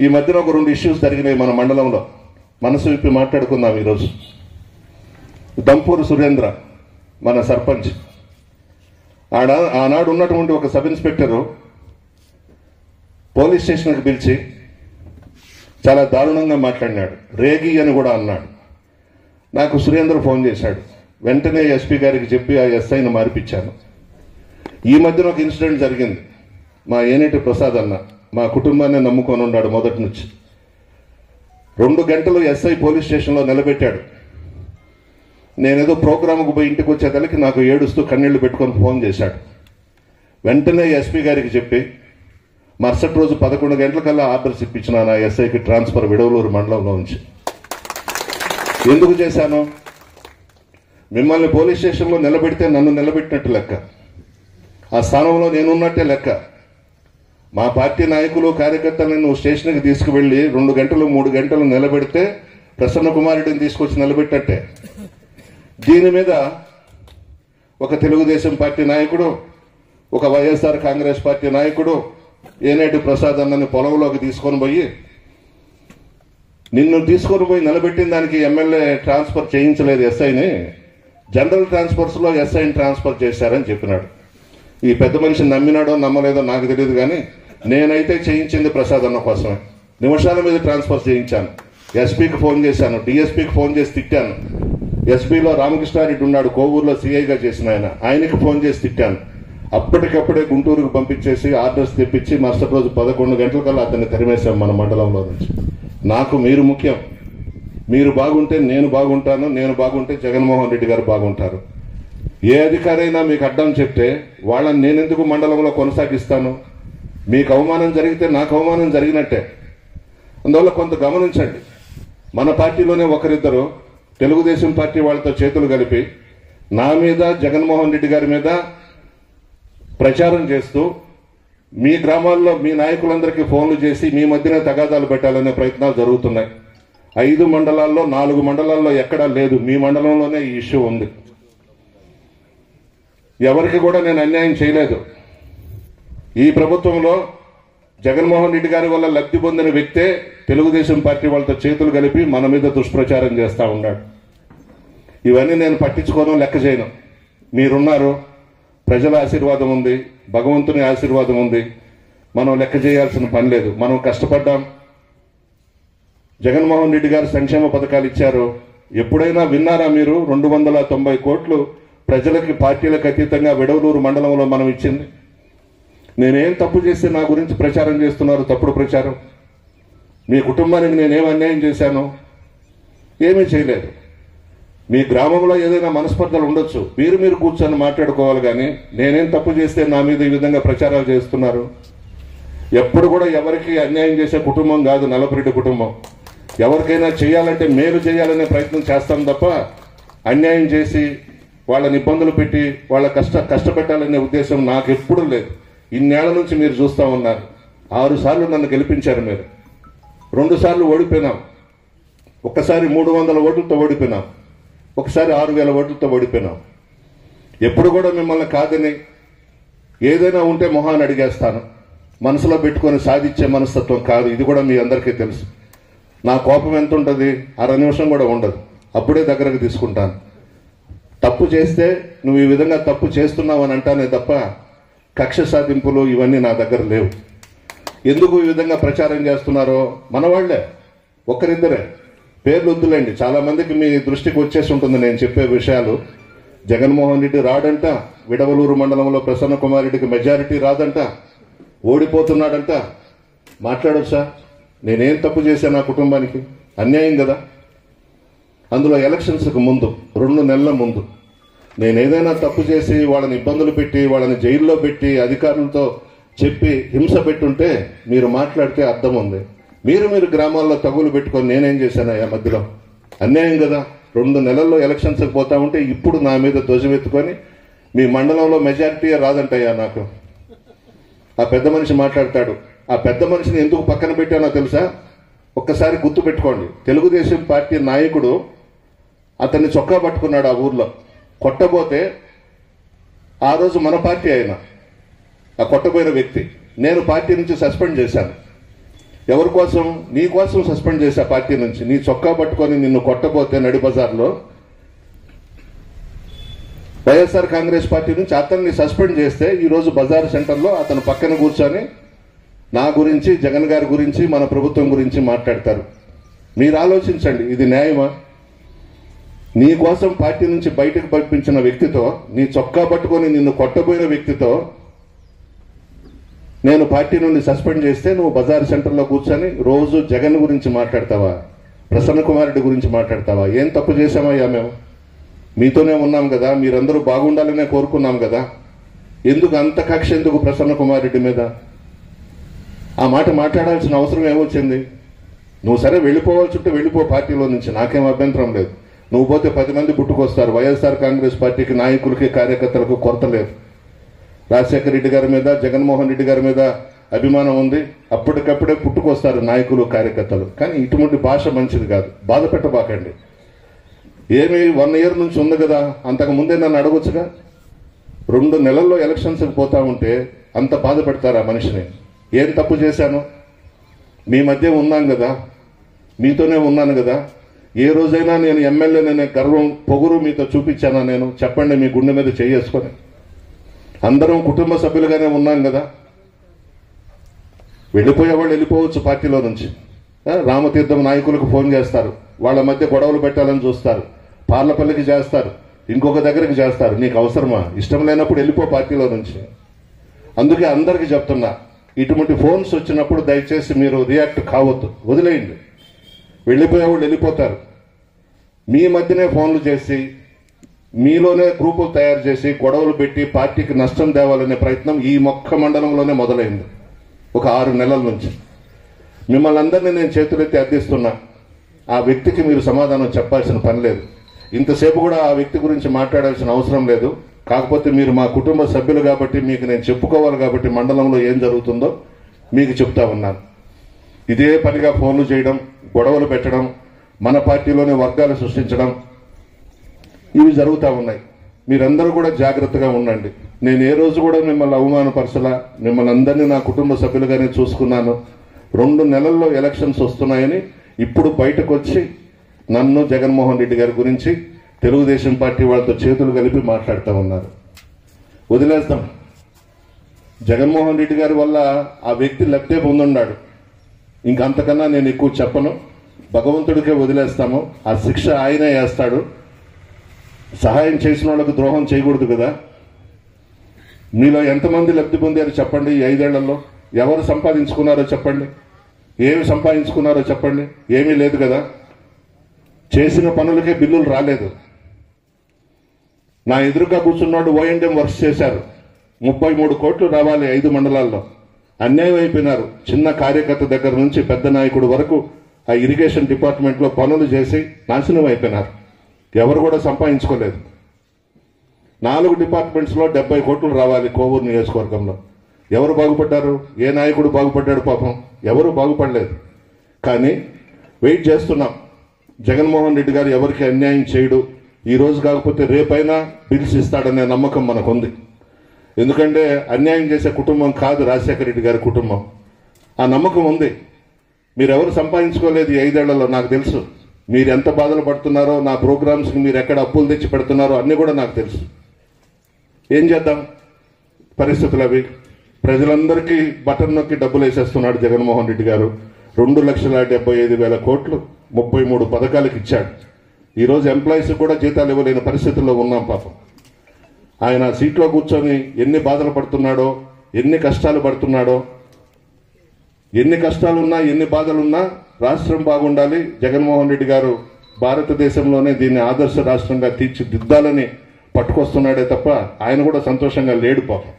ఈ మధ్యన ఒక 2 ఇష్యూస్ జరిగినాయి మన మండలంలో, మనసు విప్పి మాట్లాడుకుందాం ఈరోజు. దంపూరు సురేంద్ర మన సర్పంచ్, ఆనాడు ఉన్నటువంటి ఒక సబ్ ఇన్స్పెక్టరు పోలీస్ స్టేషన్కి పిలిచి చాలా దారుణంగా మాట్లాడినాడు, రేగి అని కూడా అన్నాడు. నాకు సురేంద్ర ఫోన్ చేశాడు, వెంటనే ఎస్పీ గారికి చెప్పి ఆ ఎస్ఐని మార్పించాను. ఈ మధ్యన ఒక ఇన్సిడెంట్ జరిగింది. మా ఏనేటి ప్రసాద్ అన్న మా కుటుంబాన్ని నమ్ముకొని ఉన్నాడు మొదటి నుంచి. 2 గంటలు ఎస్ఐ పోలీస్ స్టేషన్లో నిలబెట్టాడు. నేనేదో ప్రోగ్రాముకు పోయి ఇంటికి వచ్చేతలకి నాకు ఏడుస్తూ కన్నీళ్లు పెట్టుకొని ఫోన్ చేశాడు. వెంటనే ఎస్పీ గారికి చెప్పి మరుసటి రోజు 11 గంటలకల్లా ఆర్డర్స్ ఇప్పించిన నా ఎస్ఐకి ట్రాన్స్ఫర్ విడవలూరు మండలంలో నుంచి. ఎందుకు చేశాను? మిమ్మల్ని పోలీస్ స్టేషన్లో నిలబెడితే నన్ను నిలబెట్టినట్టు లెక్క, ఆ స్థానంలో నేనున్నట్టే లెక్క. మా పార్టీ నాయకులు కార్యకర్తలను నువ్వు స్టేషన్కి తీసుకువెళ్ళి 2 గంటలు 3 గంటలు నిలబెడితే ప్రసన్న కుమార్ రెడ్డిని తీసుకొచ్చి నిలబెట్టట్టే. దీని మీద ఒక తెలుగుదేశం పార్టీ నాయకుడు, ఒక వైఎస్ఆర్ కాంగ్రెస్ పార్టీ నాయకుడు ఏనేటి ప్రసాద్ అన్నని పొలంలోకి తీసుకొని పోయి, నిన్ను తీసుకొని పోయి నిలబెట్టిన దానికి ఎమ్మెల్యే ట్రాన్స్ఫర్ చేయించలేదు ఎస్ఐని, జనరల్ ట్రాన్స్ఫర్స్లో ఎస్ఐని ట్రాన్స్ఫర్ చేశారని చెప్పినాడు. ఈ పెద్ద మనిషిని నమ్మినాడో నమ్మలేదో నాకు తెలియదు, కానీ నేనైతే చేయించింది ప్రసాద్ అన్న కోసమే. నిమిషాల మీద ట్రాన్స్ఫర్ చేయించాను. ఎస్పీకి ఫోన్ చేశాను, డిఎస్పీకి ఫోన్ చేసి తిట్టాను. ఎస్పీలో రామకృష్ణారెడ్డి ఉన్నాడు, కోవూరులో సిఐగా చేసిన ఆయనకి ఫోన్ చేసి తిట్టాను. అప్పటికప్పుడే గుంటూరుకు పంపించేసి ఆర్డర్స్ తెప్పించి మరుసటి రోజు 11 గంటలకల్లా అతన్ని తరిమేశాం మన మండలంలో నుంచి. నాకు మీరు ముఖ్యం, మీరు బాగుంటే నేను బాగుంటాను, నేను బాగుంటే జగన్మోహన్ రెడ్డి గారు బాగుంటారు. ఏ అధికారైనా మీకు అడ్డం చెప్తే వాళ్ళని నేనెందుకు మండలంలో కొనసాగిస్తాను? మీకు అవమానం జరిగితే నాకు అవమానం జరిగినట్టే. అందువల్ల కొంత గమనించండి. మన పార్టీలోనే ఒకరిద్దరు తెలుగుదేశం పార్టీ వాళ్ళతో చేతులు కలిపి నా మీద జగన్మోహన్ రెడ్డి గారి మీద ప్రచారం చేస్తూ మీ గ్రామాల్లో మీ నాయకులందరికీ ఫోన్లు చేసి మీ మధ్యనే తగాదాలు పెట్టాలనే ప్రయత్నాలు జరుగుతున్నాయి. 5 మండలాల్లో 4 మండలాల్లో ఎక్కడా లేదు, మీ మండలంలోనే ఈ ఇష్యూ ఉంది. ఎవరికి కూడా నేను అన్యాయం చేయలేదు. ఈ ప్రభుత్వంలో జగన్మోహన్ రెడ్డి గారి వల్ల లబ్ధి పొందిన వ్యక్తే తెలుగుదేశం పార్టీ వాళ్ళతో చేతులు కలిపి మన మీద దుష్ప్రచారం చేస్తూ ఉన్నాడు. ఇవన్నీ నేను పట్టించుకోను, లెక్క చేయను. మీరున్నారు, ప్రజల ఆశీర్వాదం ఉంది, భగవంతుని ఆశీర్వాదం ఉంది. మనం లెక్క చేయాల్సిన పని లేదు. మనం కష్టపడ్డాం. జగన్మోహన్ రెడ్డి గారు సంక్షేమ పథకాలు ఇచ్చారు. ఎప్పుడైనా విన్నారా మీరు? 290 కోట్లు ప్రజలకి పార్టీలకు అతీతంగా విడవలూరు మండలంలో మనం ఇచ్చింది. నేనేం తప్పు చేస్తే నా గురించి ప్రచారం చేస్తున్నారు, తప్పుడు ప్రచారం. మీ కుటుంబానికి నేనేం అన్యాయం చేశాను? ఏమీ చేయలేదు. మీ గ్రామంలో ఏదైనా మనస్పర్ధలు ఉండొచ్చు, మీరు కూర్చొని మాట్లాడుకోవాలి, కానీ నేనేం తప్పు చేస్తే నా మీద ఈ విధంగా ప్రచారాలు చేస్తున్నారు? ఎప్పుడు కూడా ఎవరికి అన్యాయం చేసే కుటుంబం కాదు నల్లపురెడ్డి కుటుంబం. ఎవరికైనా చేయాలంటే మేలు చేయాలనే ప్రయత్నం చేస్తాం తప్ప అన్యాయం చేసి వాళ్ళని ఇబ్బందులు పెట్టి వాళ్ళ కష్టపెట్టాలనే ఉద్దేశం నాకు ఎప్పుడూ లేదు. ఇన్నేళ్ల నుంచి మీరు చూస్తూ ఉన్నారు. 6 సార్లు నన్ను గెలిపించారు మీరు. 2 సార్లు ఓడిపోయినాం. ఒక్కసారి 300 ఓట్లతో ఓడిపోయినాం, ఒకసారి 6000 ఓట్లతో ఓడిపోయినాం. ఎప్పుడు కూడా మిమ్మల్ని కాదని ఏదైనా ఉంటే మొహాన్ని అడిగేస్తాను. మనసులో పెట్టుకొని సాధించే మనస్తత్వం కాదు. ఇది కూడా మీ అందరికీ తెలుసు. నా కోపం ఎంత ఉంటుంది? 1/2 నిమిషం కూడా ఉండదు. అప్పుడే దగ్గరకు తీసుకుంటాను. తప్పు చేస్తే నువ్వు ఈ విధంగా తప్పు చేస్తున్నావు అని అంటానే తప్ప కక్ష సాధింపులు ఇవన్నీ నా దగ్గర లేవు. ఎందుకు ఈ విధంగా ప్రచారం చేస్తున్నారో మన వాళ్లే, ఒకరిద్దరే, పేర్లు వద్దులేండి. చాలా మందికి మీ దృష్టికి వచ్చేసి ఉంటుంది నేను చెప్పే విషయాలు. జగన్మోహన్ రెడ్డి రాడంట, విడవలూరు మండలంలో ప్రసన్న కుమార్ రెడ్డికి మెజారిటీ రాదంట, ఓడిపోతున్నాడంట. మాట్లాడొచ్చా? నేనేం తప్పు చేశాను నా కుటుంబానికి? అన్యాయం కదా. అందులో ఎలక్షన్స్కి ముందు 2 నెలల ముందు నేను ఏదైనా తప్పు చేసి వాళ్ళని ఇబ్బందులు పెట్టి వాళ్ళని జైల్లో పెట్టి అధికారులతో చెప్పి హింస పెట్టుంటే మీరు మాట్లాడితే అర్థం ఉంది. మీరు గ్రామాల్లో తగులు పెట్టుకొని నేనేం చేశానయ్యా మధ్యలో? అన్యాయం కదా. 2 నెలల్లో ఎలక్షన్స్కి పోతా ఉంటే ఇప్పుడు నా మీద ధ్వజమెత్తుకొని మీ మండలంలో మెజారిటీ రాదంటయ్యా నాకు. ఆ పెద్ద మనిషి మాట్లాడతాడు. ఆ పెద్ద మనిషిని ఎందుకు పక్కన పెట్టానో తెలుసా? ఒక్కసారి గుర్తు పెట్టుకోండి. తెలుగుదేశం పార్టీ నాయకుడు అతన్ని చొక్కా పట్టుకున్నాడు ఆ ఊర్లో. కొట్టబోతే ఆ రోజు మన పార్టీ అయినా ఆ కొట్టబోయిన వ్యక్తి నేను పార్టీ నుంచి సస్పెండ్ చేశాను. ఎవరి కోసం? నీ కోసం సస్పెండ్ చేశా పార్టీ నుంచి. నీ చొక్కా పట్టుకొని నిన్ను కొట్టబోతే నడి బజార్లో వైఎస్ఆర్ కాంగ్రెస్ పార్టీ నుంచి అతన్ని సస్పెండ్ చేస్తే ఈరోజు బజార్ సెంటర్లో అతను పక్కన కూర్చొని నా గురించి, జగన్ గారి గురించి, మన ప్రభుత్వం గురించి మాట్లాడతారు. మీరు ఆలోచించండి, ఇది న్యాయమా? నీ కోసం పార్టీ నుంచి బయటకు పంపించిన వ్యక్తితో, నీ చొక్కా పట్టుకొని నిన్ను కొట్టబోయిన వ్యక్తితో నేను పార్టీ నుండి సస్పెండ్ చేస్తే నువ్వు బజార్ సెంటర్లో కూర్చొని రోజు జగన్ గురించి మాట్లాడతావా? ప్రసన్న కుమార్ రెడ్డి గురించి మాట్లాడతావా? ఏం తప్పు చేశామయ్యా? మేము మీతోనే ఉన్నాం కదా, మీరందరూ బాగుండాలనే కోరుకున్నాం కదా. ఎందుకు అంత కక్ష? ఎందుకు ప్రసన్న కుమార్ రెడ్డి మీద ఆ మాట మాట్లాడాల్సిన అవసరం ఏమొచ్చింది? నువ్వు సరే వెళ్ళిపోవాల్సి ఉంటే వెళ్ళిపో పార్టీలో నుంచి, నాకేం అభ్యంతరం లేదు. నువ్వు పోతే 10 మంది పుట్టుకొస్తారు. వైఎస్ఆర్ కాంగ్రెస్ పార్టీకి నాయకులకి, కార్యకర్తలకు కొరత లేదు. రాజశేఖర రెడ్డి గారి మీద, జగన్మోహన్ రెడ్డి గారి మీద అభిమానం ఉంది. అప్పటికప్పుడే పుట్టుకొస్తారు నాయకులు, కార్యకర్తలు. కానీ ఇటువంటి భాష మంచిది కాదు. బాధ పెట్టబాకండి. ఏమి 1 ఇయర్ నుంచి ఉంది కదా, అంతకు ముందే నన్ను అడగొచ్చుగా. 2 నెలల్లో ఎలక్షన్స్కి పోతా ఉంటే అంత బాధ పెడతారా మనిషిని? ఏం తప్పు చేశాను? మీ మధ్య ఉన్నాం కదా, మీతోనే ఉన్నాను కదా. ఏ రోజైనా నేను ఎమ్మెల్యేననే గర్వం, పొగురు మీతో చూపించానా? నేను చెప్పండి, మీ గుండె మీద చేసుకొని. అందరం కుటుంబ సభ్యులుగానే ఉన్నాం కదా. వెళ్ళిపోయేవాళ్ళు వెళ్ళిపోవచ్చు పార్టీలో నుంచి. రామతీర్థం నాయకులకు ఫోన్ చేస్తారు, వాళ్ళ మధ్య గొడవలు పెట్టాలని చూస్తారు, పార్లపల్లికి చేస్తారు, ఇంకొక దగ్గరికి చేస్తారు. నీకు అవసరమా? ఇష్టం లేనప్పుడు వెళ్ళిపో పార్టీలో నుంచి. అందుకే అందరికీ చెప్తున్నా, ఇటువంటి ఫోన్స్ వచ్చినప్పుడు దయచేసి మీరు రియాక్ట్ కావద్దు, వదిలేయండి. వెళ్ళిపోయేవాళ్ళు వెళ్ళిపోతారు. మీ మధ్యనే ఫోన్లు చేసి, మీలోనే గ్రూపులు తయారు చేసి గొడవలు పెట్టి పార్టీకి నష్టం తేవాలనే ప్రయత్నం ఈ మొక్క మండలంలోనే మొదలైంది. ఒక 6 నెలల నుంచి మిమ్మల్ని అందరినీ నేను చేతులెత్తి అర్థిస్తున్నా. ఆ వ్యక్తికి మీరు సమాధానం చెప్పాల్సిన పని లేదు. ఇంతసేపు కూడా ఆ వ్యక్తి గురించి మాట్లాడాల్సిన అవసరం లేదు. కాకపోతే మీరు మా కుటుంబ సభ్యులు కాబట్టి మీకు నేను చెప్పుకోవాలి కాబట్టి మండలంలో ఏం జరుగుతుందో మీకు చెప్తా ఉన్నాను. ఇదే పనిగా ఫోన్లు చేయడం, గొడవలు పెట్టడం, మన పార్టీలోనే వర్గాలు సృష్టించడం, ఇవి జరుగుతూ ఉన్నాయి. మీరందరూ కూడా జాగ్రత్తగా ఉండండి. నేను ఏ రోజు కూడా మిమ్మల్ని అవమానపరచలా. మిమ్మల్ని అందరినీ నా కుటుంబ సభ్యులుగానే చూసుకున్నాను. 2 నెలల్లో ఎలక్షన్స్ వస్తున్నాయని ఇప్పుడు బయటకు వచ్చి నన్ను, జగన్మోహన్ రెడ్డి గారి గురించి తెలుగుదేశం పార్టీ వాళ్ళతో చేతులు కలిపి మాట్లాడుతూ ఉన్నారు. వదిలేస్తాం. జగన్మోహన్ రెడ్డి గారి వల్ల ఆ వ్యక్తి లబ్ధే పొందున్నాడు. ఇంకంతకన్నా నేను ఎక్కువ చెప్పను. భగవంతుడికే వదిలేస్తాము. ఆ శిక్ష ఆయనే వేస్తాడు. సహాయం చేసిన వాళ్ళకు ద్రోహం చేయకూడదు కదా. మీలో ఎంతమంది లబ్ధి పొందారో చెప్పండి. ఈ 5 ఏళ్లలో ఎవరు సంపాదించుకున్నారో చెప్పండి. ఏమి సంపాదించుకున్నారో చెప్పండి. ఏమీ లేదు కదా. చేసిన పనులకే బిల్లులు రాలేదు. నా ఎదురుగా కూర్చున్నాడు O&M వర్క్స్ చేశారు. 33 కోట్లు రావాలి 5 మండలాల్లో. అన్యాయం అయిపోయినారు. చిన్న కార్యకర్త దగ్గర నుంచి పెద్ద నాయకుడు వరకు ఆ ఇరిగేషన్ డిపార్ట్మెంట్లో పనులు చేసి నాశనం అయిపోయినారు. ఎవరు కూడా సంపాదించుకోలేదు. 4 డిపార్ట్మెంట్స్లో 70 కోట్లు రావాలి కోవూరు నియోజకవర్గంలో. ఎవరు బాగుపడ్డారు? ఏ నాయకుడు బాగుపడ్డాడు? పాపం ఎవరు బాగుపడలేదు. కానీ వెయిట్ చేస్తున్నాం. జగన్మోహన్ రెడ్డి గారు ఎవరికి అన్యాయం చేయడు. ఈ రోజు కాకపోతే రేపైనా బిల్స్ ఇస్తాడనే నమ్మకం మనకుంది. ఎందుకంటే అన్యాయం చేసే కుటుంబం కాదు రాజశేఖర రెడ్డి గారి కుటుంబం. ఆ నమ్మకం ఉంది. మీరెవరు సంపాదించుకోలేదు ఈ 5 ఏళ్లలో. నాకు తెలుసు మీరు ఎంత బాధలు పడుతున్నారో, నా ప్రోగ్రామ్స్కి మీరు ఎక్కడ అప్పులు తెచ్చి పెడుతున్నారో అన్నీ కూడా నాకు తెలుసు. ఏం చేద్దాం? పరిస్థితులు అవి. ప్రజలందరికీ బటన్ నొక్కి డబ్బులు వేసేస్తున్నాడు జగన్మోహన్ రెడ్డి గారు. 2,75,000 కోట్లు 33 పథకాలకు ఇచ్చాడు. ఈరోజు ఎంప్లాయీస్ కూడా జీతాలు ఇవ్వలేని పరిస్థితుల్లో ఉన్నాం. పాపం ఆయన సీట్లో కూర్చొని ఎన్ని బాధలు పడుతున్నాడో, ఎన్ని కష్టాలు పడుతున్నాడో. ఎన్ని కష్టాలున్నా, ఎన్ని బాధలున్నా రాష్ట్రం బాగుండాలి. జగన్మోహన్ రెడ్డి గారు భారతదేశంలోనే దీన్ని ఆదర్శ రాష్ట్రంగా తీర్చిదిద్దాలని పట్టుకొస్తున్నాడే తప్ప ఆయన కూడా సంతోషంగా లేడు పాపం.